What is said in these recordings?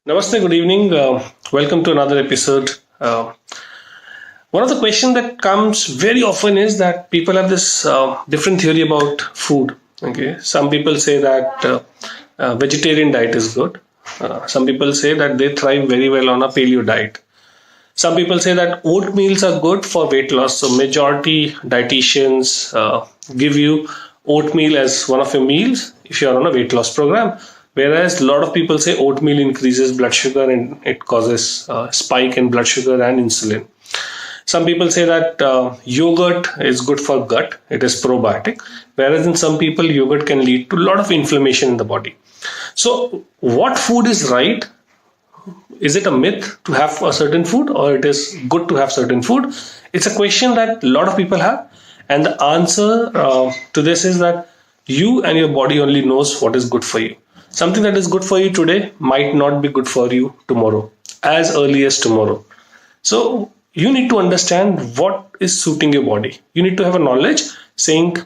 Namaste, good evening. Welcome to another episode. One of the questions that comes very often is that people have this different theory about food. Okay, some people say that vegetarian diet is good. Some people say that they thrive very well on a paleo diet. Some people say that oatmeals are good for weight loss. So majority dietitians give you oatmeal as one of your meals if you are on a weight loss program. Whereas a lot of people say oatmeal increases blood sugar and it causes spike in blood sugar and insulin. Some people say that yogurt is good for gut. It is probiotic. Whereas in some people, yogurt can lead to a lot of inflammation in the body. So what food is right? Is it a myth to have a certain food, or it is good to have certain food? It's a question that a lot of people have. And the answer to this is that you and your body only knows what is good for you. Something that is good for you today might not be good for you tomorrow, as early as tomorrow. So you need to understand what is suiting your body. You need to have a knowledge saying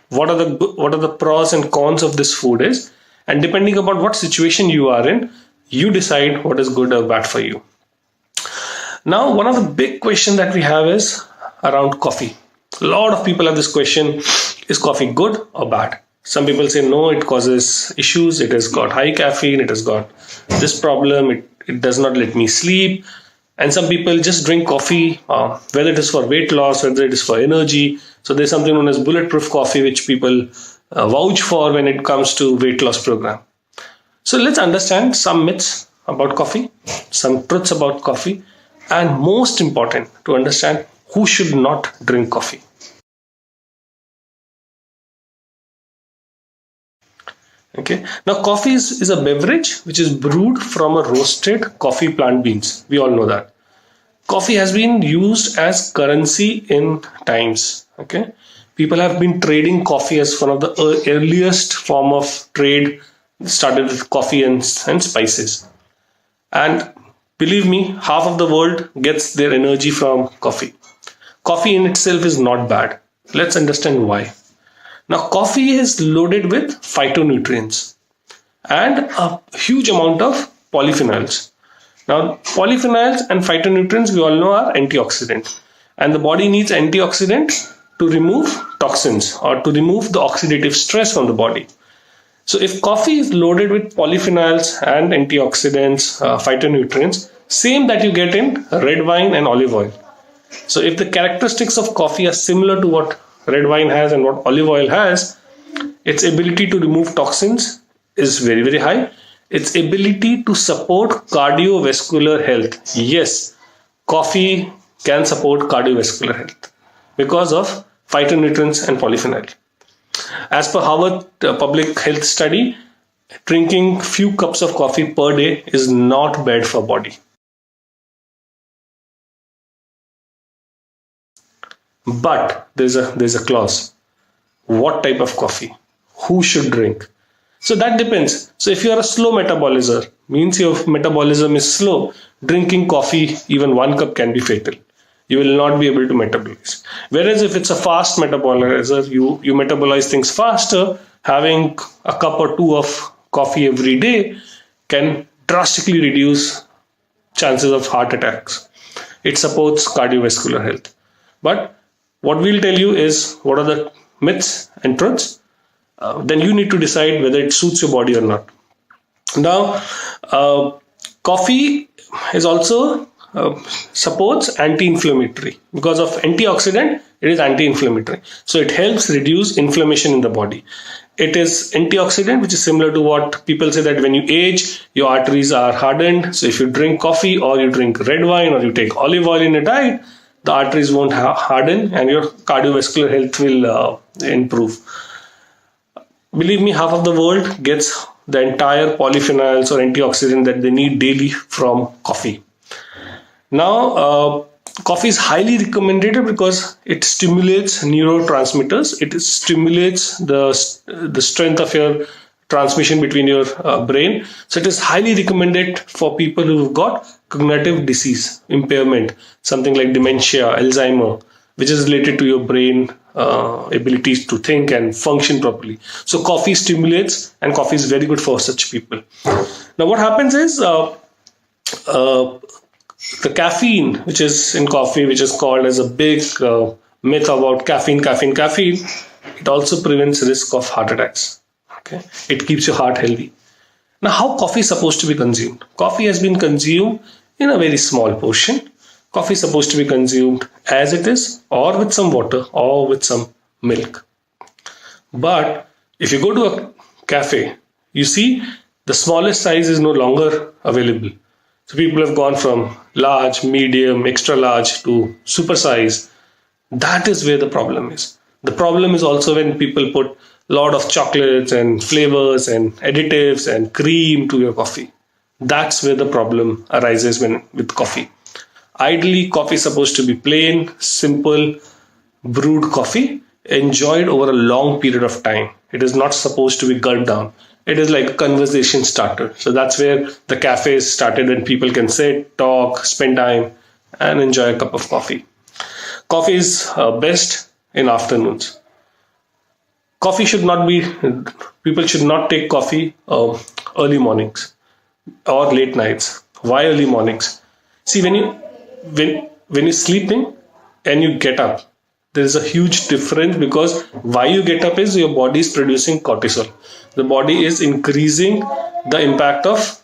what are the pros and cons of this food is, and depending upon what situation you are in, you decide what is good or bad for you. Now, one of the big questions that we have is around coffee. A lot of people have this question: is coffee good or bad? Some people say no, it causes issues. It has got high caffeine. It has got this problem. It does not let me sleep. And some people just drink coffee, whether it is for weight loss, whether it is for energy. So there's something known as bulletproof coffee, which people vouch for when it comes to weight loss program. So let's understand some myths about coffee, some truths about coffee, and most important, to understand who should not drink coffee. Okay. Now, coffee is a beverage which is brewed from a roasted coffee plant beans. We all know that. Coffee has been used as currency in times. Okay. People have been trading coffee as one of the earliest form of trade. Started with coffee and spices. And believe me, half of the world gets their energy from coffee. Coffee in itself is not bad. Let's understand why. Now, coffee is loaded with phytonutrients and a huge amount of polyphenols. Now, polyphenols and phytonutrients, we all know, are antioxidants. And the body needs antioxidants to remove toxins or to remove the oxidative stress from the body. So if coffee is loaded with polyphenols and antioxidants, phytonutrients, same that you get in red wine and olive oil. So if the characteristics of coffee are similar to what red wine has and what olive oil has, its ability to remove toxins is very, very high. Its ability to support cardiovascular health. Yes, coffee can support cardiovascular health because of phytonutrients and polyphenol. As per Harvard public health study, drinking few cups of coffee per day is not bad for body. But there's a clause. What type of coffee? Who should drink? So that depends. So if you are a slow metabolizer, means your metabolism is slow, drinking coffee, even 1 cup can be fatal. You will not be able to metabolize. Whereas if it's a fast metabolizer, you metabolize things faster, having a cup or two of coffee every day can drastically reduce chances of heart attacks. It supports cardiovascular health. But what we'll tell you is what are the myths and truths. Then you need to decide whether it suits your body or not. Now, coffee is also supports anti-inflammatory. Because of antioxidant, it is anti-inflammatory. So it helps reduce inflammation in the body. It is antioxidant, which is similar to what people say that when you age, your arteries are hardened. So if you drink coffee or you drink red wine or you take olive oil in a diet, the arteries won't harden and your cardiovascular health will improve. Believe me, half of the world gets the entire polyphenols or antioxidant that they need daily from coffee. Now, coffee is highly recommended because it stimulates neurotransmitters. It stimulates the strength of your transmission between your brain. So it is highly recommended for people who've got cognitive disease, impairment, something like dementia, Alzheimer, which is related to your brain abilities to think and function properly. So coffee stimulates, and coffee is very good for such people. Now what happens is uh, the caffeine which is in coffee, which is called as a big myth about caffeine, it also prevents risk of heart attacks. Okay, it keeps your heart healthy. Now, how coffee is supposed to be consumed? Coffee has been consumed in a very small portion. Coffee is supposed to be consumed as it is, or with some water, or with some milk. But if you go to a cafe, you see the smallest size is no longer available. So people have gone from large, medium, extra large to super size. That is where the problem is. The problem is also when people put a lot of chocolates and flavors and additives and cream to your coffee. That's where the problem arises when with coffee. Ideally, coffee is supposed to be plain, simple, brewed coffee enjoyed over a long period of time. It is not supposed to be gulped down. It is like a conversation starter. So that's where the cafes started, and people can sit, talk, spend time, and enjoy a cup of coffee. Coffee is best in afternoons. Coffee should not be, people should not take coffee early mornings or late nights. Why early mornings? See, when you're sleeping and you get up, there is a huge difference, because why you get up is your body is producing cortisol. The body is increasing the impact of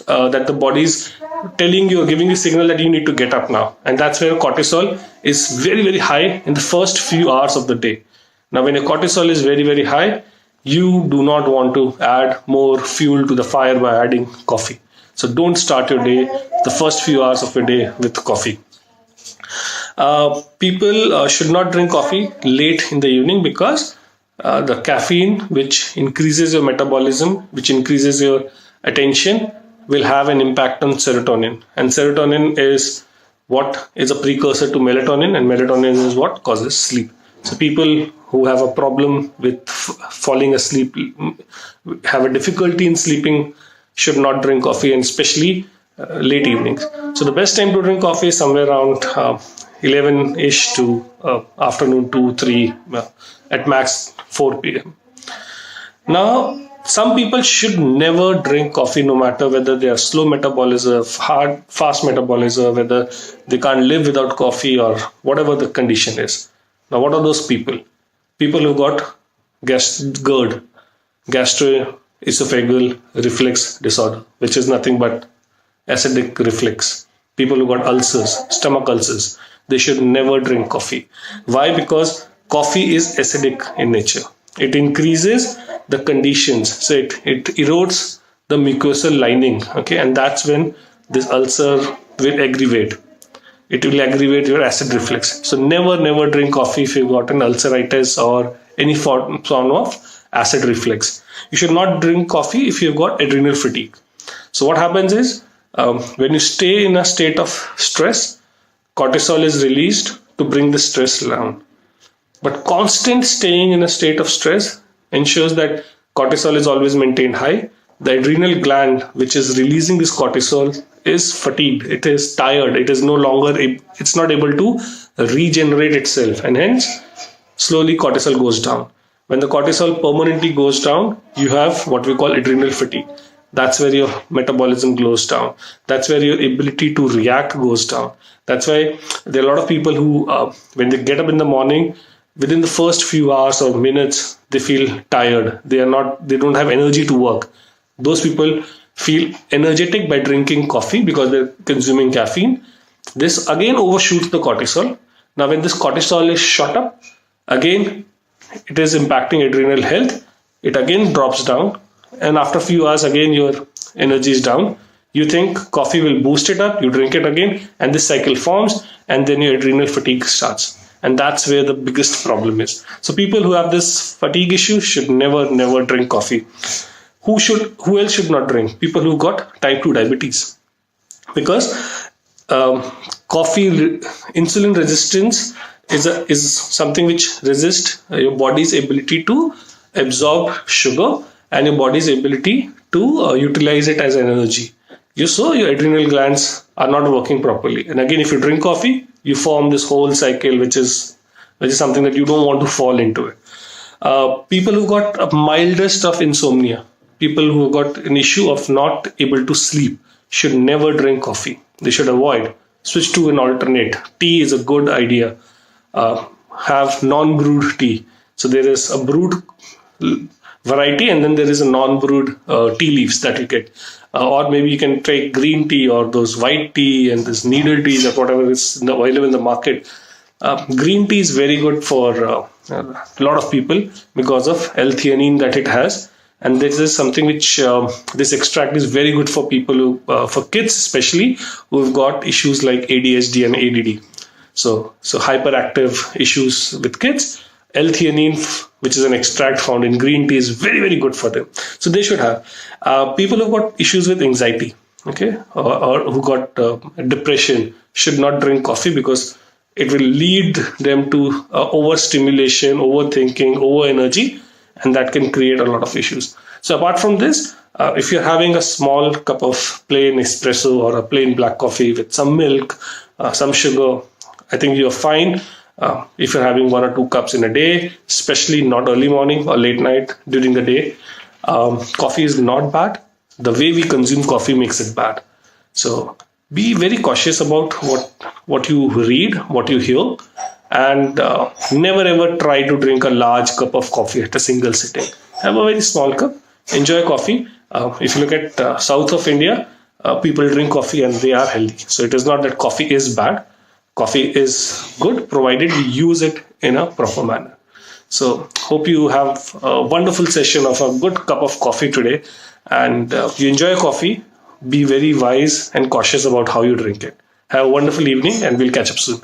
that the body is telling you, giving you signal that you need to get up now. And that's where cortisol is very, very high in the first few hours of the day. Now, when your cortisol is very, very high, you do not want to add more fuel to the fire by adding coffee. So don't start your day, the first few hours of your day, with coffee. People should not drink coffee late in the evening, because the caffeine, which increases your metabolism, which increases your attention, will have an impact on serotonin. And serotonin is what is a precursor to melatonin, and melatonin is what causes sleep. So people who have a problem with falling asleep, have a difficulty in sleeping, should not drink coffee, and especially late evenings. So the best time to drink coffee is somewhere around 11-ish to afternoon 2, 3, at max 4 p.m. Now, some people should never drink coffee, no matter whether they are slow metabolism, fast metabolism, whether they can't live without coffee, or whatever the condition is. Now, what are those people? People who got GERD, gastroesophageal reflux disorder, which is nothing but acidic reflux. People who got ulcers, stomach ulcers, they should never drink coffee. Why? Because coffee is acidic in nature. It increases the conditions. So it erodes the mucosal lining. Okay, and that's when this ulcer will aggravate. It will aggravate your acid reflux. So never drink coffee if you've got an ulceritis or any form of acid reflux. You should not drink coffee if you've got adrenal fatigue. So what happens is, when you stay in a state of stress, cortisol is released to bring the stress down. But constant staying in a state of stress ensures that cortisol is always maintained high. The adrenal gland, which is releasing this cortisol, is fatigued. It is tired. It is no longer, it's not able to regenerate itself, and hence slowly cortisol goes down. When the cortisol permanently goes down, you have what we call adrenal fatigue. That's where your metabolism goes down. That's where your ability to react goes down. That's why there are a lot of people who, when they get up in the morning, within the first few hours or minutes, they feel tired. They don't have energy to work. Those people feel energetic by drinking coffee because they're consuming caffeine. This again overshoots the cortisol. Now, when this cortisol is shot up, again, it is impacting adrenal health. It again drops down. And after a few hours, again, your energy is down. You think coffee will boost it up. You drink it again, and this cycle forms, and then your adrenal fatigue starts. And that's where the biggest problem is. So people who have this fatigue issue should never drink coffee. Who else should not drink? People who got type 2 diabetes. Because coffee insulin resistance is something which resists your body's ability to absorb sugar and your body's ability to utilize it as energy. So your adrenal glands are not working properly. And again, if you drink coffee, you form this whole cycle, which is something that you don't want to fall into it. People who got a mildest of insomnia, people who got an issue of not able to sleep, should never drink coffee. They should avoid. Switch to an alternate. Tea is a good idea. Have non-brewed tea. So there is a brewed variety, and then there is a non-brewed tea leaves that you get. Or maybe you can try green tea or those white tea and this needle teas or whatever is available in the market. Green tea is very good for a lot of people because of L-theanine that it has. And this is something which this extract is very good for people who, for kids especially, who've got issues like ADHD and ADD. So hyperactive issues with kids. L-theanine, which is an extract found in green tea, is very, very good for them. So they should have. People who've got issues with anxiety, okay, or who got depression, should not drink coffee because it will lead them to overstimulation, overthinking, over energy, and that can create a lot of issues. So apart from this, if you're having a small cup of plain espresso or a plain black coffee with some milk, some sugar, I think you're fine. If you're having 1 or 2 cups in a day, especially not early morning or late night during the day, coffee is not bad. The way we consume coffee makes it bad. So be very cautious about what you read, what you hear, and never ever try to drink a large cup of coffee at a single sitting. Have a very small cup, enjoy coffee. If you look at south of India, people drink coffee and they are healthy. So it is not that coffee is bad. Coffee is good provided we use it in a proper manner. So hope you have a wonderful session of a good cup of coffee today, and you enjoy coffee. Be very wise and cautious about how you drink it. Have a wonderful evening, and we'll catch up soon.